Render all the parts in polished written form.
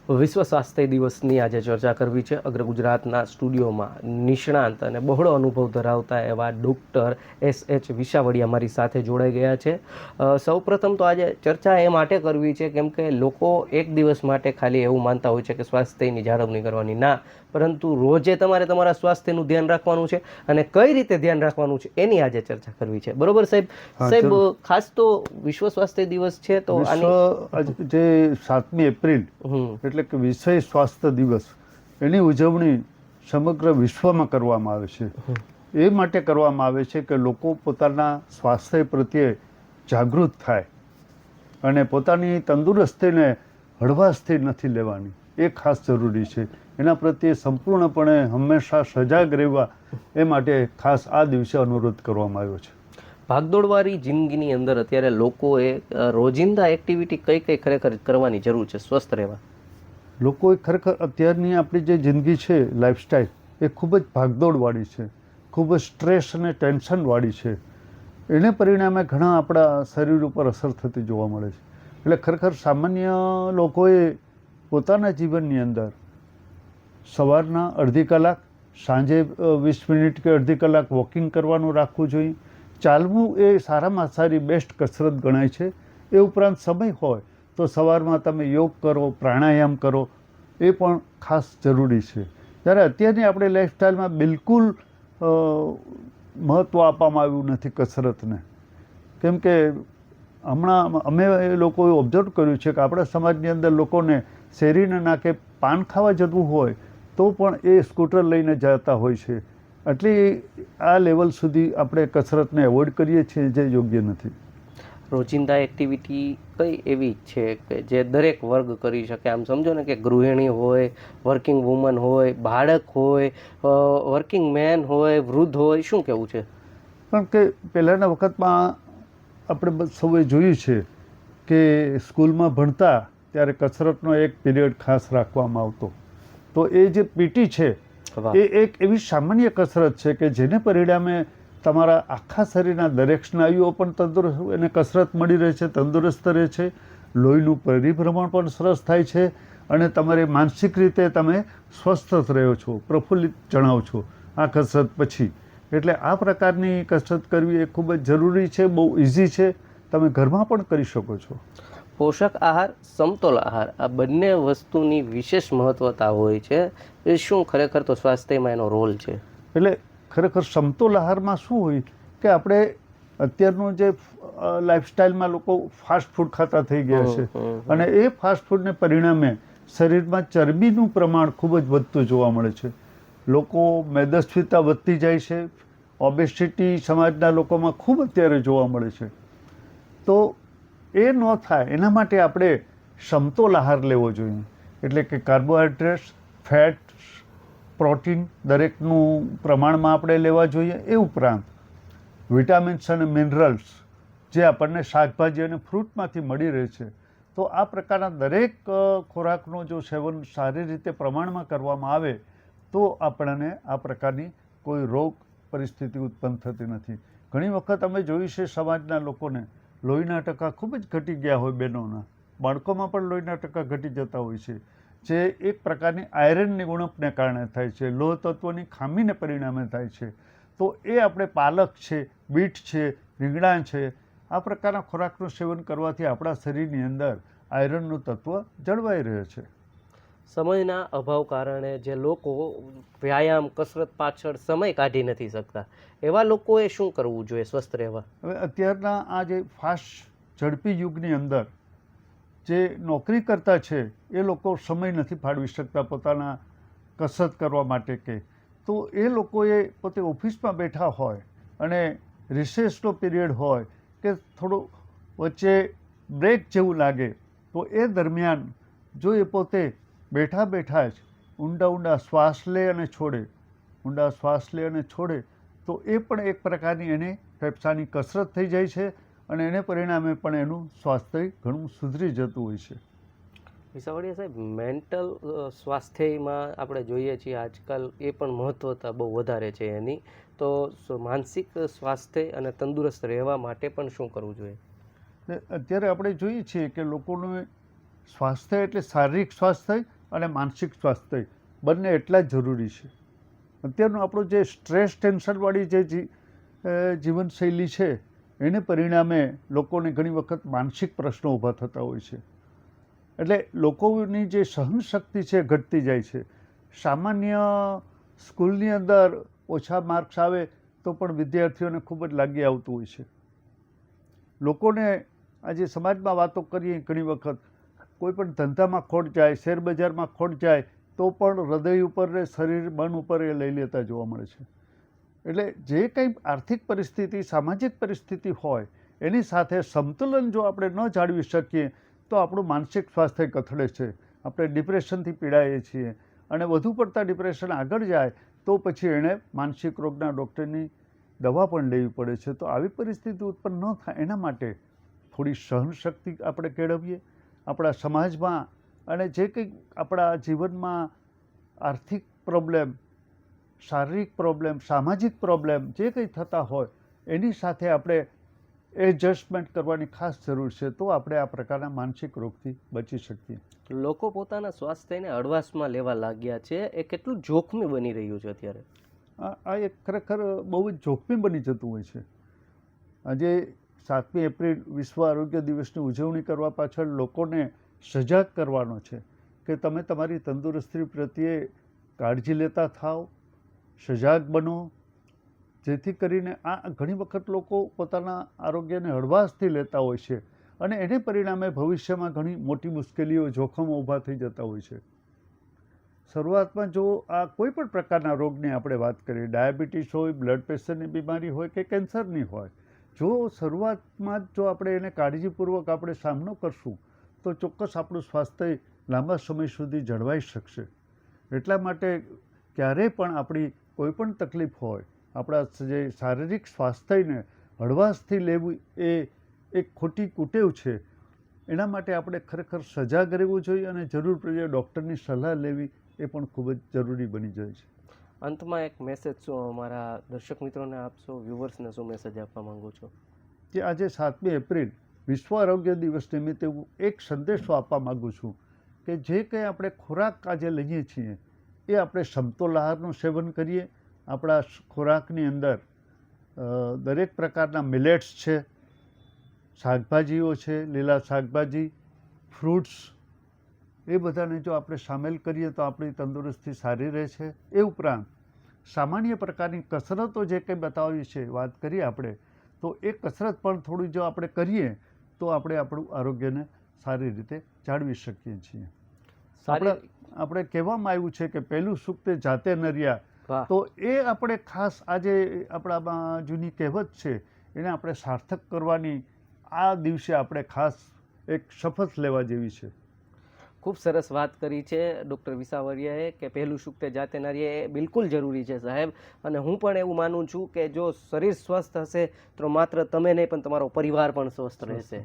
વિશ્વ સ્વાસ્થ્ય દિવસની આજે ચર્ચા કરવી છે. અગ્ર ગુજરાતના સ્ટુડિયોમાં નિષ્ણાંત અને બહોળો અનુભવ ધરાવતા એવા ડૉક્ટર S.H. વિસાવડિયા મારી સાથે જોડાઈ ગયા છે. સૌપ્રથમ તો આજે ચર્ચા એ માટે કરવી છે કેમ કે લોકો એક દિવસ માટે ખાલી એવું માનતા હોય છે કે સ્વાસ્થ્યની જાળવણી કરવાની, ના, પરંતુ રોજે તમારે તમારા સ્વાસ્થ્યનું ધ્યાન રાખવાનું છે અને કઈ રીતે ધ્યાન રાખવાનું છે એની આજે ચર્ચા કરવી છે. બરોબર સાહેબ? સાહેબ, ખાસ તો વિશ્વ સ્વાસ્થ્ય દિવસ છે તો જે 7મી એપ્રિલ એટલે કે વિશ્વ સ્વાસ્થ્ય દિવસ, એની ઉજવણી સમગ્ર વિશ્વમાં કરવામાં આવે છે. એ માટે કરવામાં આવે છે કે લોકો પોતાના સ્વાસ્થ્ય પ્રત્યે જાગૃત થાય અને પોતાની તંદુરસ્તીને હળવાશથી નથી લેવાની, એ ખાસ જરૂરી છે. એના પ્રત્યે સંપૂર્ણપણે હંમેશા સજાગ રહેવા એ માટે ખાસ આ દિવસે અનુરોધ કરવામાં આવ્યો છે. ભાગદોડવાળી જિંદગીની અંદર અત્યારે લોકોએ રોજિંદા એક્ટિવિટી કઈ કઈ ખરેખર કરવાની જરૂર છે સ્વસ્થ રહેવા? લોકોએ ખરેખર અત્યારની આપણી જે જિંદગી છે, લાઈફસ્ટાઈલ, એ ખૂબ જ ભાગદોડવાળી છે, ખૂબ જ સ્ટ્રેસ અને ટેન્શનવાળી છે. એને પરિણામે ઘણા આપણા શરીર ઉપર અસર થતી જોવા મળે છે. એટલે ખરેખર સામાન્ય લોકોએ પોતાના જીવનની અંદર સવારના અડધી કલાક, સાંજે 20 મિનિટ કે અડધી કલાક વોકિંગ કરવાનું રાખવું જોઈએ. ચાલવું એ સારામાં સારી બેસ્ટ કસરત ગણાય છે. એ ઉપરાંત સમય હોય તો સવારમાં તમે યોગ કરો, પ્રાણાયામ કરો, એ પણ ખાસ જરૂરી છે. જ્યારે અત્યારની આપણે લાઈફસ્ટાઈલમાં બિલકુલ મહત્ત્વ આપવામાં આવ્યું નથી કસરતને. કેમ કે હમણાં અમે એ લોકોએ ઓબ્ઝર્વ કર્યું છે કે આપણા સમાજની અંદર લોકોને શેરીના નાકે પાન ખાવા જવું હોય તો પણ એ સ્કૂટર લઈને જતા હોય છે. એટલે આ લેવલ સુધી આપણે કસરતને એવોઇડ કરીએ છીએ, જે યોગ્ય નથી. રોજિંદા એક્ટિવિટી કઈ એવી છે કે જે દરેક વર્ગ કરી શકે? આમ સમજો ને કે ગૃહિણી હોય, વર્કિંગ વુમન હોય, બાળક હોય, વર્કિંગ મેન હોય, વૃદ્ધ હોય, શું કહેવું છે? કારણ કે પહેલાંના વખતમાં આપણે સૌએ જોયું છે કે સ્કૂલમાં ભણતા ત્યારે કસરતનો એક પીરિયડ ખાસ રાખવામાં આવતો. તો એ જે પીટી છે એ એક એવી સામાન્ય કસરત છે કે જેને પરિણામે તમારા આખા શરીરના દરેક સ્નાયુઓ પણ તંદુરસ્ત, એને કસરત મળી રહે છે, તંદુરસ્ત રહે છે, લોહીનું પરિભ્રમણ પણ સરસ થાય છે અને તમારે માનસિક રીતે તમે સ્વસ્થ રહ્યો છો, પ્રફુલ્લિત જણાવો છો આ કસરત પછી. એટલે આ પ્રકારની કસરત કરવી એ ખૂબ જ જરૂરી છે, બહુ ઇઝી છે, તમે ઘરમાં પણ કરી શકો છો. પોષક આહાર, સમતોલ આહાર, આ બંને વસ્તુની વિશેષ મહત્વતા હોય છે. એ શું ખરેખર તો સ્વાસ્થ્યમાં એનો રોલ છે? એટલે ખરેખર સમતોલ આહારમાં શું હોય કે આપણે અત્યારનું જે લાઈફસ્ટાઈલમાં લોકો ફાસ્ટ ફૂડ ખાતા થઈ ગયા છે અને એ ફાસ્ટ ફૂડને પરિણામે શરીરમાં ચરબીનું પ્રમાણ ખૂબ જ વધતું જોવા મળે છે. લોકો મેદસ્વીતા વધતી જાય છે, ઓબેસિટી સમાજના લોકોમાં ખૂબ અત્યારે જોવા મળે છે. તો એ ન થાય એના માટે આપણે સમતોલ આહાર લેવો જોઈએ. એટલે કે કાર્બોહાઈડ્રેટ્સ, ફેટ, પ્રોટીન દરેકનું પ્રમાણમાં આપણે લેવા જોઈએ. એ ઉપરાંત વિટામિન્સ અને મિનરલ્સ જે આપણને શાકભાજી અને ફ્રૂટમાંથી મળી રહે છે. તો આ પ્રકારના દરેક ખોરાકનું જો સેવન સારી રીતે પ્રમાણમાં કરવામાં આવે તો આપણને આ પ્રકારની કોઈ રોગ પરિસ્થિતિ ઉત્પન્ન થતી નથી. ઘણી વખત અમે જોયું છે સમાજના લોકોને લોહીના ટકા ખૂબ જ ઘટી ગયા હોય, બહેનોના, બાળકોમાં પણ લોહીના ટકા ઘટી જતા હોય છે, જે એક પ્રકારની આયરનની ઉણપને કારણે થાય છે, લોહ તત્વની ખામીને પરિણામે થાય છે. તો એ આપણે પાલક છે, બીટ છે, રીંગણા છે, આ પ્રકારના ખોરાકનું સેવન કરવાથી આપણા શરીરની અંદર આયરનનું તત્વ જળવાઈ રહે છે. સમયના અભાવ કારણે જે લોકો વ્યાયામ, કસરત પાછળ સમય કાઢી નથી શકતા, એવા લોકોએ શું કરવું જોઈએ સ્વસ્થ રહેવા? હવે અત્યારના આ જે ફાસ્ટ ઝડપી યુગની અંદર જે નોકરી કરતા છે એ લોકો સમય નથી ફાળવી શકતા પોતાના કસરત કરવા માટે કે, તો એ લોકોએ પોતે ઓફિસમાં બેઠા હોય અને રિસેસનો પીરિયડ હોય કે થોડું વચ્ચે બ્રેક જેવું લાગે તો એ દરમિયાન જો એ પોતે બેઠા બેઠા જ ઊંડા શ્વાસ લે અને છોડે, ઊંડા શ્વાસ લે અને છોડે, તો એ પણ એક પ્રકારની એને ફેફસાની કસરત થઈ જાય છે અને એને પરિણામે પણ એનું સ્વાસ્થ્ય ઘણું સુધરી જતું હોય છે. વિસાવડિયા સાહેબ, મેન્ટલ સ્વાસ્થ્યમાં આપણે જોઈએ છીએ આજકાલ એ પણ મહત્વતા બહુ વધારે છે એની, તો માનસિક સ્વાસ્થ્ય અને તંદુરસ્ત રહેવા માટે પણ શું કરવું જોઈએ? અત્યારે આપણે જોઈએ છીએ કે લોકોનું સ્વાસ્થ્ય એટલે શારીરિક સ્વાસ્થ્ય અને માનસિક સ્વાસ્થ્ય બંને એટલા જ જરૂરી છે. અત્યારનું આપણું જે સ્ટ્રેસ ટેન્શનવાળી જે જીવનશૈલી છે એને પરિણામે લોકોને ઘણી વખત માનસિક પ્રશ્નો ઊભા થતા હોય છે. એટલે લોકોની જે સહનશક્તિ છે ઘટતી જાય છે. સામાન્ય સ્કૂલની અંદર ઓછા માર્ક્સ આવે તો પણ વિદ્યાર્થીઓને ખૂબ જ લાગી આવતું હોય છે. લોકોને આજે સમાજમાં વાતો કરીએ ઘણી વખત કોઈ પણ ધંધામાં ખોટ જાય, શેરબજારમાં ખોટ જાય તો પણ હૃદય ઉપર ને શરીર મન ઉપર એ લઈ લેતા જોવા મળે છે. એટલે જે કંઈ આર્થિક પરિસ્થિતિ, સામાજિક પરિસ્થિતિ હોય એની સાથે સમતુલન જો આપણે ન જાળવી શકીએ તો આપણું માનસિક સ્વાસ્થ્ય કથળે છે. આપણે ડિપ્રેશનથી પીડાઈએ છીએ અને વધુ પડતા ડિપ્રેશન આગળ જાય તો પછી એણે માનસિક રોગના ડૉક્ટરની દવા પણ લેવી પડે છે. તો આવી પરિસ્થિતિ ઉત્પન્ન ન થાય એના માટે થોડી સહનશક્તિ આપણે કેળવીએ આપણા સમાજમાં. અને જે કંઈક આપણા જીવનમાં આર્થિક પ્રોબ્લેમ, શારીરિક પ્રોબ્લેમ, સામાજિક પ્રોબ્લેમ જે કંઈ થતા હોય એની સાથે આપણે એડજસ્ટમેન્ટ કરવાની ખાસ જરૂર છે. તો આપણે આ પ્રકારના માનસિક રોગથી બચી શકીએ. લોકો પોતાના સ્વાસ્થ્યને હળવાશમાં લેવા લાગ્યા છે, એ કેટલું જોખમી બની રહ્યું છે અત્યારે? આ એક ખરેખર બહુ જ જોખમી બની જતું હોય છે. આજે 7મી એપ્રિલ વિશ્વ આરોગ્ય દિવસની ઉજવણી કરવા પાછળ લોકોને સજાગ કરવાનો છે કે તમે તમારી તંદુરસ્તી પ્રત્યે કાળજી લેતા થાઓ, સજાગ બનો, જેથી કરીને આ ઘણી વખત લોકો પોતાના આરોગ્યને હળવાશથી લેતા હોય છે અને એને પરિણામે ભવિષ્યમાં ઘણી મોટી મુશ્કેલીઓ, જોખમો ઊભા થઈ જતા હોય છે. શરૂઆતમાં જો આ કોઈ પણ પ્રકારના રોગની આપણે વાત કરીએ, ડાયાબિટીસ હોય, બ્લડ પ્રેશરની બીમારી હોય કે કેન્સરની હોય, જો શરૂઆતમાં જ જો આપણે એને કાળજીપૂર્વક આપણે સામનો કરશું તો ચોક્કસ આપણું સ્વાસ્થ્ય લાંબા સમય સુધી જળવાઈ શકશે. એટલા માટે ક્યારેય પણ આપણી કોઈ પણ તકલીફ હોય, આપણા જે શારીરિક સ્વાસ્થ્યને હળવાશથી લેવું એ એક ખોટી કુટેવ છે. એના માટે આપણે ખરેખર સજાગ રહેવું જોઈએ અને જરૂર પડે ડૉક્ટરની સલાહ લેવી એ પણ ખૂબ જ જરૂરી બની જાય છે. અંતમાં એક મેસેજ શું અમારા દર્શક મિત્રોને આપશો, વ્યુઅર્સને શું મેસેજ આપવા માંગુ છો? કે આજે 7મી એપ્રિલ વિશ્વ આરોગ્ય દિવસ નિમિત્તે હું એક સંદેશો આપવા માગું છું કે જે કંઈ આપણે ખોરાક આજે લઈએ છીએ એ આપણે સમતોલ આહારનું સેવન કરીએ. આપણા ખોરાકની અંદર દરેક પ્રકારના મિલેટ્સ છે, શાકભાજીઓ છે, લીલા શાકભાજી, ફ્રૂટ્સ, એ બધાને જો આપણે સામેલ કરીએ તો આપણી તંદુરસ્તી સારી રહે છે. એ ઉપરાંત સામાન્ય પ્રકારની કસરતો જે કંઈ બતાવી છે, વાત કરીએ આપણે, તો એ કસરત પણ થોડી જો આપણે કરીએ તો આપણે આપણું આરોગ્યને સારી રીતે જાળવી શકીએ છીએ. આપણે કહેવામાં આવ્યું છે કે પહેલું સુખ તે જાતે નર્યા, તો એ આપણે ખાસ આજે આપણામાં જૂની કહેવત છે એને આપણે સાર્થક કરવાની આ દિવસે આપણે ખાસ એક શપથ લેવા જેવી છે. ખૂબ સરસ વાત કરી છે ડૉક્ટર વિસાવરિયાએ કે પહેલું સુખ તે જાતે નારીએ, એ બિલકુલ જરૂરી છે સાહેબ. અને હું પણ એવું માનું છું કે જો શરીર સ્વસ્થ હશે તો માત્ર તમે નહીં પણ તમારો પરિવાર પણ સ્વસ્થ રહેશે.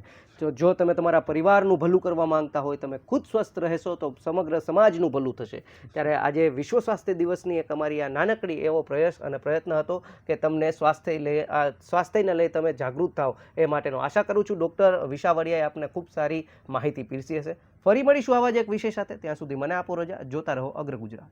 જો તમે તમારા પરિવારનું ભલું કરવા માંગતા હોય, તમે ખુદ સ્વસ્થ રહેશો તો સમગ્ર સમાજનું ભલું થશે. ત્યારે આજે વિશ્વ સ્વાસ્થ્ય દિવસની એક અમારી આ નાનકડી એવો પ્રયાસ અને પ્રયત્ન હતો કે તમને સ્વાસ્થ્યને લઈ તમે જાગૃત થાઓ એ માટેનો. આશા કરું છું ડૉક્ટર વિસાવરિયાએ આપને ખૂબ સારી માહિતી પીરસી હશે. ફરી મળીશું આવા જ એક વિષય સાથે. ત્યાં સુધી મને આપો રજા. જોતા રહો અગ્ર ગુજરાત.